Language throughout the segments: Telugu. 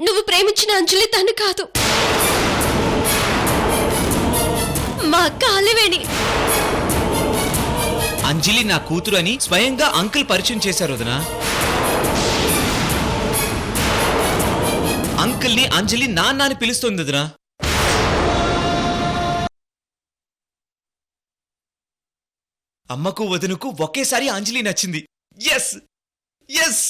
నువ్వు ప్రేమించిన అంజలి తను కాదు, మా అక్క అలివేణి. అంజలి నా కూతురు అని స్వయంగా అంకుల్ పరిచయం చేశారు వదినా. అంకుల్ని అంజలి నాన్న అని పిలుస్తుంది వదినా. అమ్మకు వదినకు ఒకేసారి అంజలి నచ్చింది. Yes yes.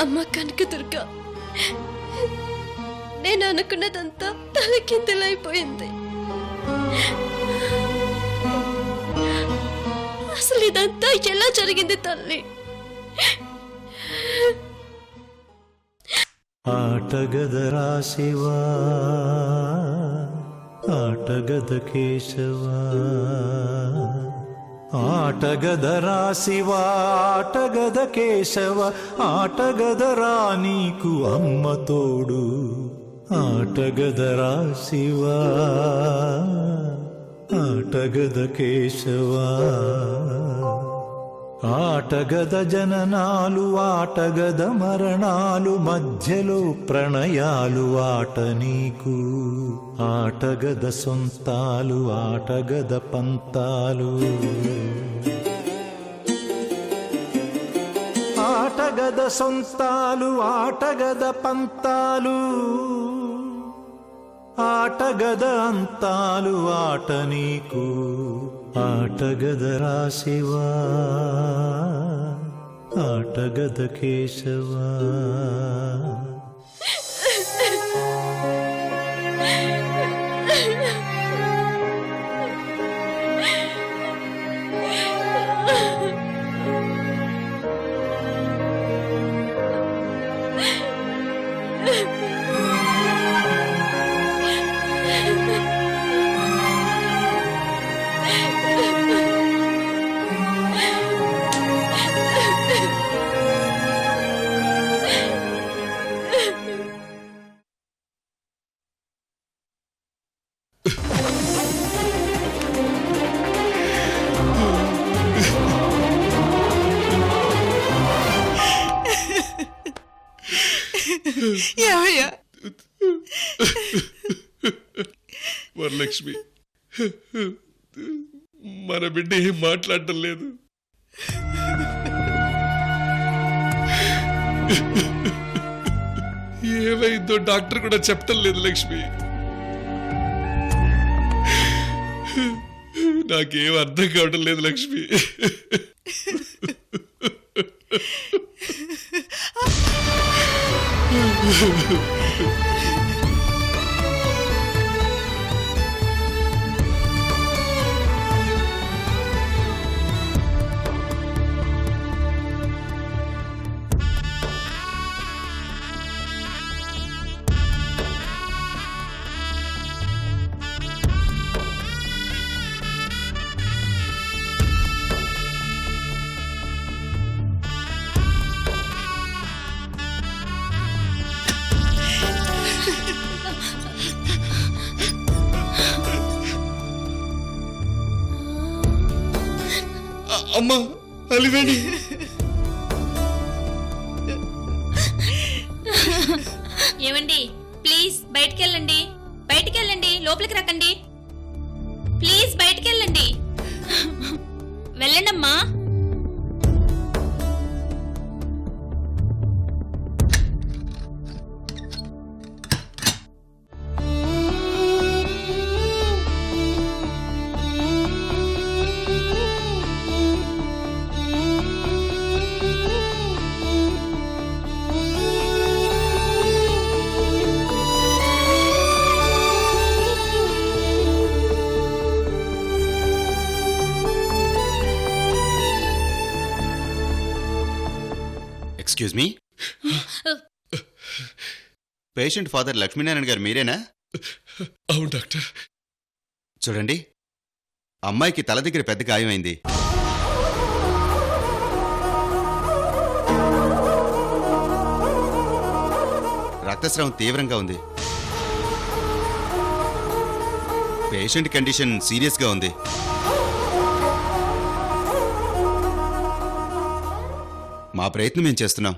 అమ్మ కనకదుర్గ, నేను అనుకున్నదంతా తలకిందులైపోయింది. అసలు ఇదంతా ఎలా జరిగింది తల్లి? ఆటగదరా శివా, ఆటగద కేశవా, ఆటగదరా శివా, ఆటగద కేశవ, ఆటగదరా నీకు అమ్మ తోడు. ఆటగదరా శివా, ఆటగద కేశవా, ఆటగద జననాలు, ఆటగద మరణాలు, మధ్యలో ప్రణయాలు, ఆట నీకు. ఆటగద సొంతాలు, ఆటగద పంతాలు, ఆటగద సొంతాలు, ఆటగద పంతాలు, ఆటగద అంతాలు, ఆట నీకు. ఆటగదరా శివా, ఆటగద కేశవా. వరలక్ష్మి, మన బిడ్డ ఏం మాట్లాడటం లేదు. ఏమైందో డాక్టర్ కూడా చెప్పటం లేదు లక్ష్మి. నాకేం అర్థం కావటం లేదు లక్ష్మి. అమ్మా అలివేణి, ఏమండి ప్లీజ్ బయటికెళ్ళండి, బయటికెళ్ళండి, లోపలికి రకండి. ప్లీజ్ బయటికెళ్ళండి, వెళ్ళండమ్మా. Excuse me, patient father Lakshminarayana గారు మీరేనా? అవును డాక్టర్. చూడండి, అమ్మాయికి తల దగ్గర పెద్ద గాయమైంది. రక్తస్రావం తీవ్రంగా ఉంది. పేషెంట్ కండిషన్ సీరియస్గా ఉంది. మా ప్రయత్నం మేము చేస్తున్నాం.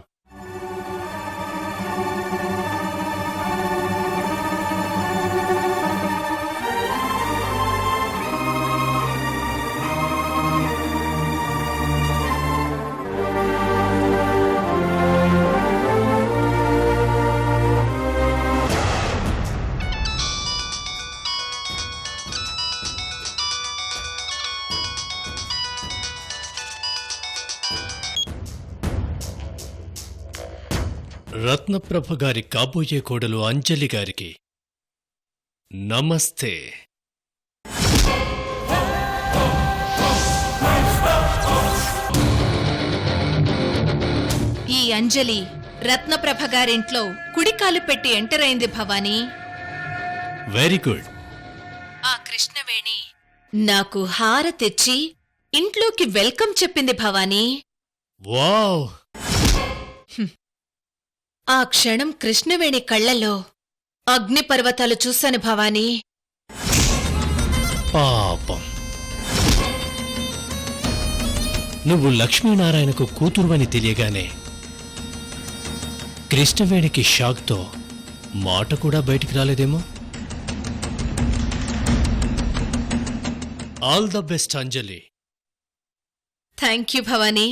రత్నప్రభ గారి కాబోయే కోడలు అంజలి గారికి నమస్తే. ఈ అంజలి రత్నప్రభ గారింట్లో కుడికాలు పెట్టి ఎంటర్ అయింది భవానీ. Very good. ఆ కృష్ణవేణి నాకు హార తెచ్చి ఇంట్లోకి వెల్కమ్ చెప్పింది భవానీ. వావ్. ఆ క్షణం కృష్ణవేణి కళ్లలో అగ్నిపర్వతాలు చూశాను భవానీ. పాపం. నువ్వు లక్ష్మీనారాయణకు కూతురువని తెలియగానే కృష్ణవేణికి షాక్తో మాట కూడా బయటికి రాలేదేమో. All the best Anjali. Thank you Bhavani.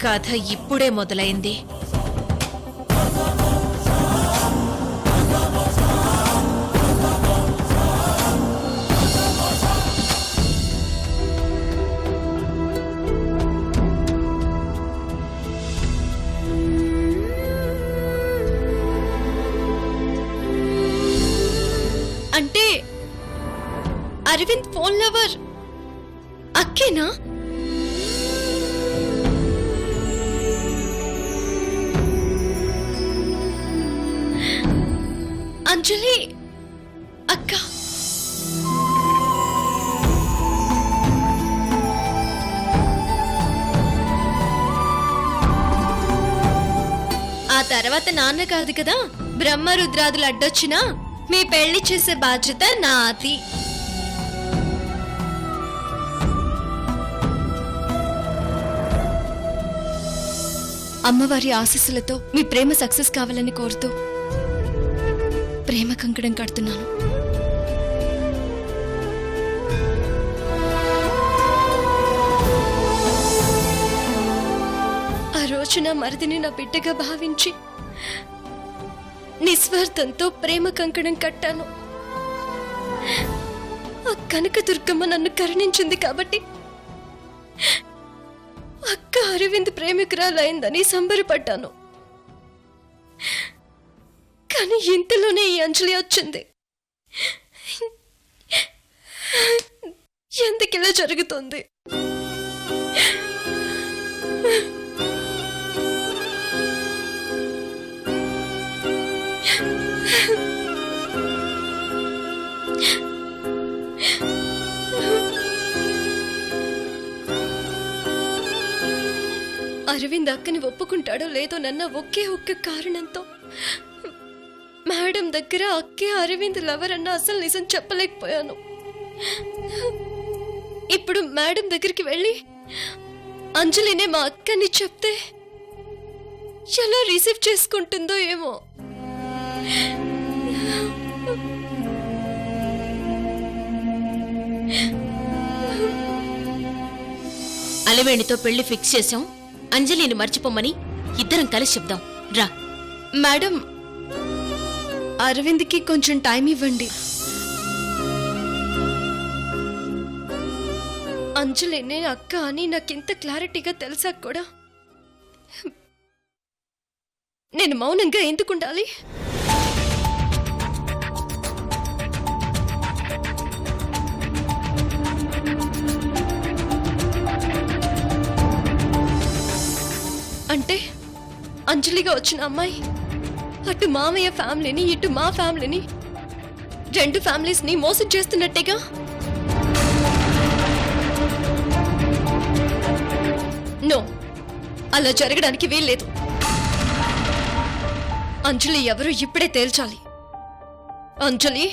కథ ఇప్పుడే మొదలైంది. అంటే అరవింద్ ఫోన్ లవర్ అక్కేనా? అంజలి అక్క. ఆ తర్వాత నాన్న కాదు కదా, బ్రహ్మ రుద్రాదులు అడ్డొచ్చినా మీ పెళ్లి చేసే బాధ్యత నాది. అమ్మవారి ఆశీస్సులతో మీ ప్రేమ సక్సెస్ కావాలని కోరుతూ ప్రేమ కంకణం కడుతున్నాను. ఆ రోజు నా మరిదిని నా బిడ్డగా భావించి నిస్వార్థంతో ప్రేమ కంకణం కట్టాను. ఆ కనకదుర్గమ్మ నన్ను కరుణించింది కాబట్టి అక్క అరవింద్ ప్రేమికురాలైందని సంబరపడ్డాను. కానీ ఇంతలోనే ఈ అంజలి వచ్చింది. ఎందుకిలా జరుగుతుంది? అరవింద్ అక్కని ఒప్పుకుంటాడో లేదో నన్న ఒకే ఒక్క కారణంతో మేడం దగ్గర అక్కే అరవింద్ లవర్ అన్న అసలు నిజం చెప్పలేకపోయాను. ఇప్పుడు మేడం దగ్గరికి వెళ్ళి అంజలినే మా అక్కని చెప్తే ఎలా రిసీవ్ చేసుకుంటుందో ఏమో. అలివేణితో పెళ్లి ఫిక్స్ చేశాం. అంజలిని మర్చిపోమని ఇద్దరం కలిసి చెప్దాం రా. మేడం, అరవింద్కి కొంచెం టైం ఇవ్వండి. అంజలినే అక్క అని నాకింత క్లారిటీగా తెలిసాక కూడా నేను మౌనంగా ఎందుకుండాలి? అంటే అంజలిగా వచ్చిన అమ్మాయి అటు మామయ్య ఫ్యామిలీని ఇటు మా ఫ్యామిలీని, రెండు ఫ్యామిలీస్ ని మోసం చేస్తున్నట్టేగా. నో, అలా జరగడానికి వీల్లేదు. అంజలి ఎవరు ఇప్పుడే తేల్చాలి. అంజలి,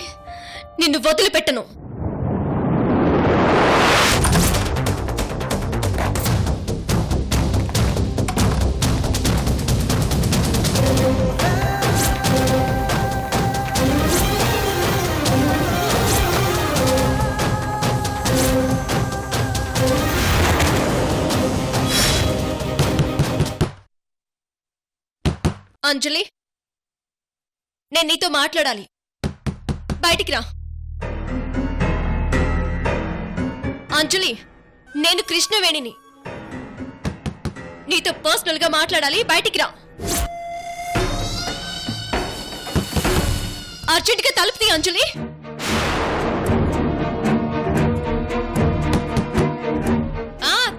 నిన్ను వదిలిపెట్టను. అంజలి, నేను నీతో మాట్లాడాలి. బయటికి రా. అంజలి, నేను కృష్ణవేణిని. నీతో పర్సనల్ గా మాట్లాడాలి. బయటికి రా. అర్జెంట్ గా తలుపు తీ అంజలి.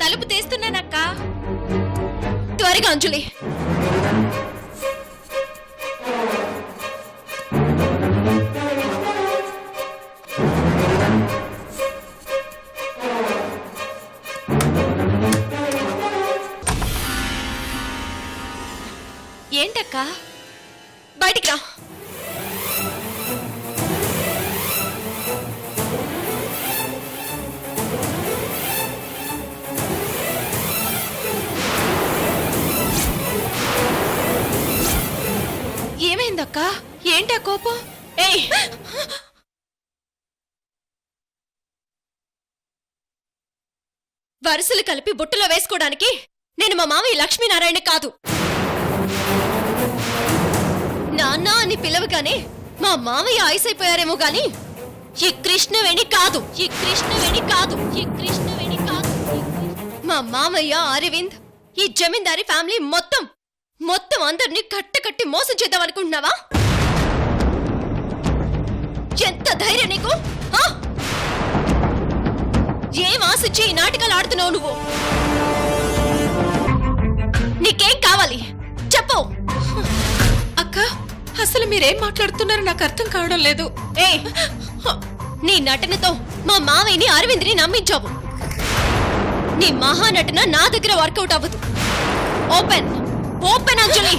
తలుపు తీస్తున్నానక్క. త్వరగా అంజలి. ఏంటక్క? బయటికి రా. ఏమైందక్క? ఏంటా కోపం? ఏయ్, వరుసలు కలిపి బుట్టలో వేసుకోవడానికి నేను మా మామయ్య లక్ష్మీనారాయణ కాదు. నాన్న అని పిలవగానే మా మామయ్య ఐసైపోయారేమో గాని ఈ కృష్ణవేణి కాదు. ఈ కృష్ణవేణి కాదు. ఈ కృష్ణవేణి కాదు. మా మామయ్య అరవింద్, ఈ జమీందారీ ఫ్యామిలీ మొత్తం అందరినీ కట్టకట్టి మోసం చేద్దాం అనుకుంటున్నావా? ఎంత ధైర్యం నీకు? ఏం ఆశించి ఈ నాటకాలు ఆడుతున్నావు నువ్వు? నీకేం కావాలి చెప్పు. అక్క, అసలు మీరేం మాట్లాడుతున్నారో నాకు అర్థం కావడం లేదు. ఏ, నీ నటనతో మా మావయ్యని అరవింద్ని నమ్మించావు. నీ మహానటన నా దగ్గర వర్కౌట్ అవ్వదు. Open open Anjali.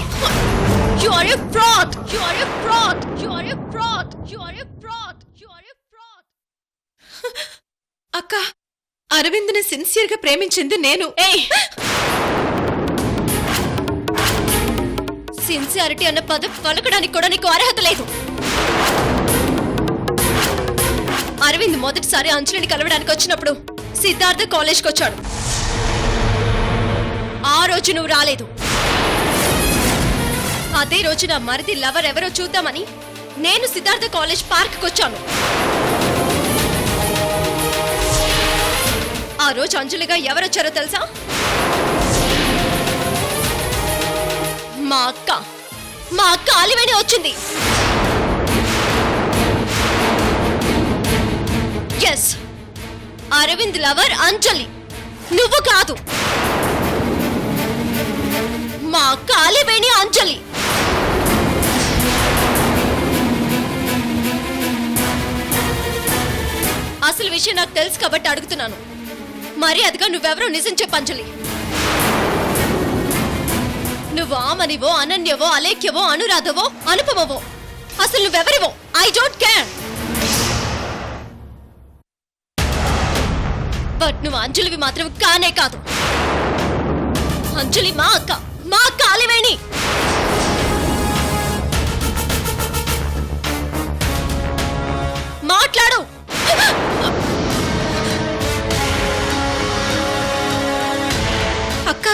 You are a fraud. You are a fraud. You are a fraud. You are a fraud. You are a fraud. అక్క, అరవింద్ని సిన్సియర్ గా ప్రేమించింది నేను. ఏయ్, సిన్సియారిటీ అన్న పదం పలకడానికి కూడా నీకు అర్హత లేదు. అరవింద్ మొదటిసారి అంజలిని కలవడానికి వచ్చినప్పుడు సిద్ధార్థ కాలేజ్కి వచ్చాడు. ఆ రోజు నువ్వు రాలేదు. అదే రోజు నా మరిది లవర్ ఎవరో చూద్దామని నేను సిద్ధార్థ కాలేజ్ పార్క్కి వచ్చాను. ఆ రోజు అంజలిగా ఎవరొచ్చారో తెలుసా? మా అక్క అలివేణి వచ్చింది. ఎస్, అరవింద్ లవర్ అంజలి, నువ్వు కాదు. మా అక్క అలివేణి అంజలి. అసలు విషయం నాకు తెలుసు కాబట్టి అడుగుతున్నాను. మర్యాదగా నువ్వెవరో నిజం చెప్పు అంజలి. నువ్వు ఆమనివో, అనన్యవో, అలేఖ్యవో, అనురాధవో, అనుపమవో, అసలు నువ్వెవరివో ఐ డోంట్ కేర్. బట్ నువ్వు అంజలివి మాత్రం కానే కాదు. అంజలి మా అక్క అలివేణి. మాట్లాడు. అక్క,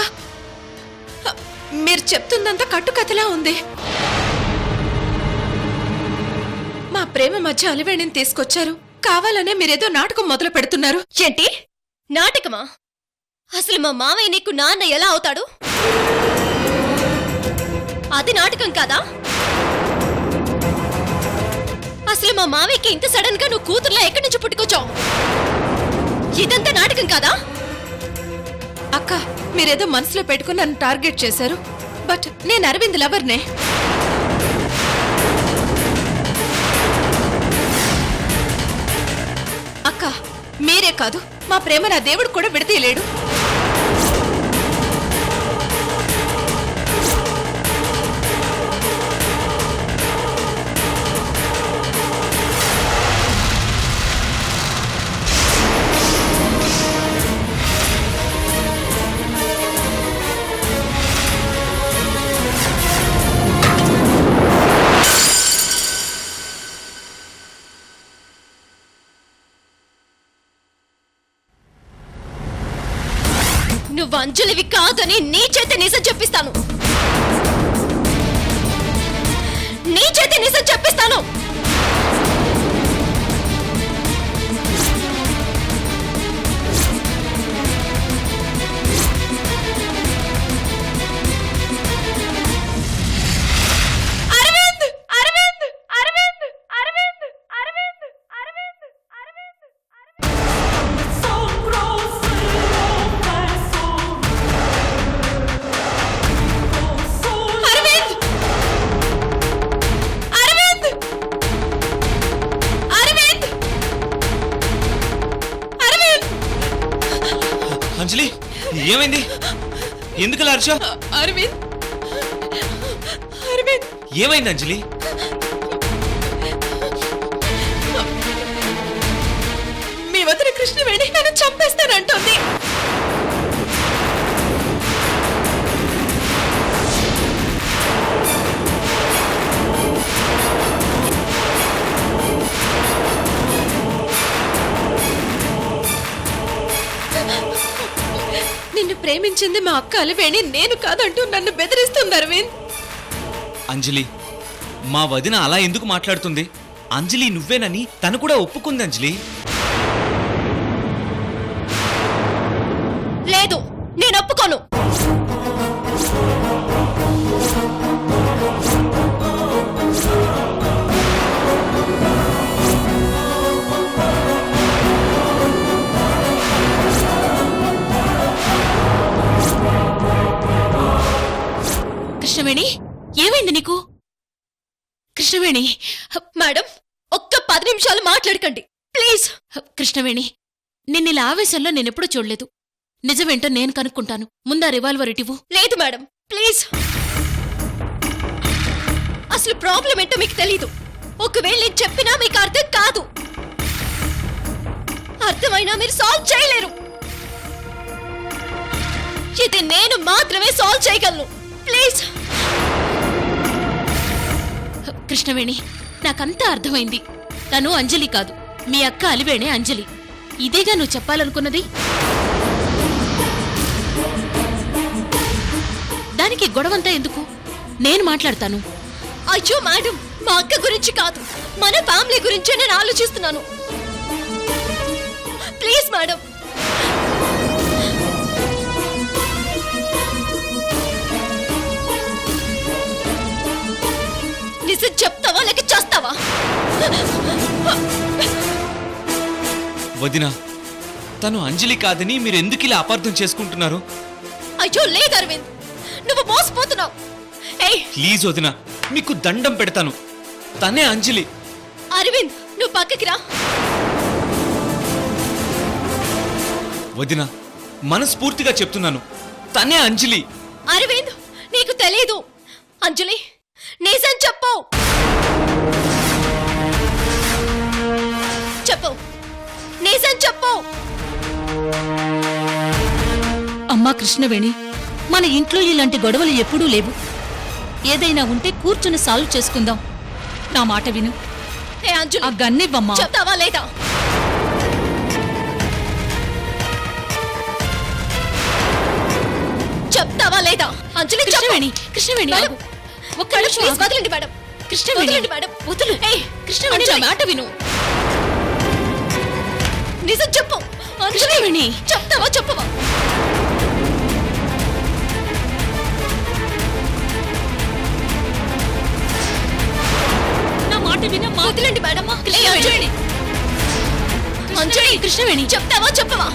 మీరు చెప్తుందంతా కట్టుకథలా ఉంది. మా ప్రేమ మధ్య అలివేణిని తీసుకొచ్చారు. కావాలనే మీరేదో నాటకం మొదలు పెడుతున్నారు. ఏంటి నాటకమా? అసలు మా మావయ్య నీకు నాన్న ఎలా అవుతాడు? అది నాటకం కాదా? అసలు మా మావయ్యకి ఇంత సడన్ గా నువ్వు కూతుర్లా ఎక్కడి నుంచి పుట్టుకొచ్చావు? ఇదంతా నాటకం కాదా? అక్క, మీరేదో మనసులో పెట్టుకుని నన్ను టార్గెట్ చేశారు. బట్ నేను అరవింద్ లవర్నే. అక్క, మీరే కాదు, మా ప్రేమ నా దేవుడు కూడా విడతీయలేడు. నువ్వు అంజలివి కాదని నీ చేత నిజం చెప్పిస్తాను. నీ చేత నిజం చెప్పిస్తాను. అరవింద్, అరవింద్, అరవింద్, అరవింద్, అరవింద్, అరవింద్, అరవింద్, అరవింద్, అరవింద్, అరవింద్, అంజలి ఏమైంది? ఎందుకలా అర్చా? అరవింద్, అరవింద్. ఏమైంది అంజలి? మీ వదిన కృష్ణవేణి నన్ను చంపేస్తానంటోంది. నిన్ను ప్రేమించింది మా అక్క అలివేణి, నేను కాదంటూ నన్ను బెదిరిస్తుంది అరవింద్. అంజలి మా వదిన అలా ఎందుకు మాట్లాడుతుంది? అంజలి నువ్వేనని తను కూడా ఒప్పుకుంది అంజలి. లేదు, నేను ఒప్పుకోను. కృష్ణవేణి, ఏమైంది నీకు? కృష్ణవేణి, మేడం, ఒక్క 10 నిమిషాలు మాట్లాడకండి ప్లీజ్. కృష్ణవేణి, నిన్నిలా ఆవేశంలో నేనెప్పుడూ చూడలేదు. నిజమేంటో నేను కనుక్కుంటాను. ముందా రివాల్వర్ ఇటివు. లేదు మేడం, ప్లీజ్. అసలు ప్రాబ్లం ఏంటో మీకు తెలీదు. ఒకవేళ నేను చెప్పినా మీకు అర్థం కాదు. అర్థమైనా మీరు సాల్వ్ చేయలేరు. ఇది నేను మాత్రమే సాల్వ్ చేయగలను. ప్లీజ్. కృష్ణవేణి, నాకంతా అర్థమైంది. తను అంజలి కాదు, మీ అక్క అలివేణే అంజలి. ఇదేగా నువ్వు చెప్పాలనుకున్నది? దానికి గొడవంతా ఎందుకు? నేను మాట్లాడతాను. అయ్యో మేడం, మా అక్క గురించి కాదు, మన ఫ్యామిలీ గురించే నేను ఆలోచిస్తున్నాను. Please madam. నిజం చెప్తావా లేక చేస్తావా? వదిన తను అంజలి కాదని మీరు ఎందుకు ఇలా అపార్థం చేసుకుంటున్నారు? అయ్యో లేదు అరవింద్, నువ్వు మోసపోతున్నావు. ఏయ్ ప్లీజ్ వదిన, మీకు దండం పెడతాను. తనే అంజలి. అరవింద్, నువ్వు పక్కకి రా. వదిన మనస్ఫూర్తిగా చెప్తున్నాను, తనే అంజలి. అరవింద్, నీకు తెలీదు. అంజలి, నిజం చెప్పు. చెప్పు, నిజం చెప్పు. అమ్మా కృష్ణవేణి, మన ఇంట్లో ఇలాంటి గొడవలు ఎప్పుడూ లేవు. ఏదైనా ఉంటే కూర్చుని సాల్వ్ చేసుకుందాం. నా మాట విను. ఏ అంజలి, ఆ గన్నివ్వమ్మా. చెప్తావా లేదా? చెప్తావా లేదా? అంజలి, చెప్పు. కృష్ణవేణి, కృష్ణవేణి, మేడం, ఆగు. ఒక్క మేడం, నిమిషం ప్లీజ్ ఆగు. వదలండి మేడం. కృష్ణవేణి, వదలండి మేడం. వదులు. ఏయ్, కృష్ణవేణి, నా అంజలి, మాట విను. నిజం చెప్పు. అంజలి, కృష్ణవేణి. చెప్తావా చెప్పవా? నా మాట వినమ్మా. వదలండి మేడం. కృష్ణవేణి. అంజలి, కృష్ణవేణి, చెప్తావా చెప్పవా?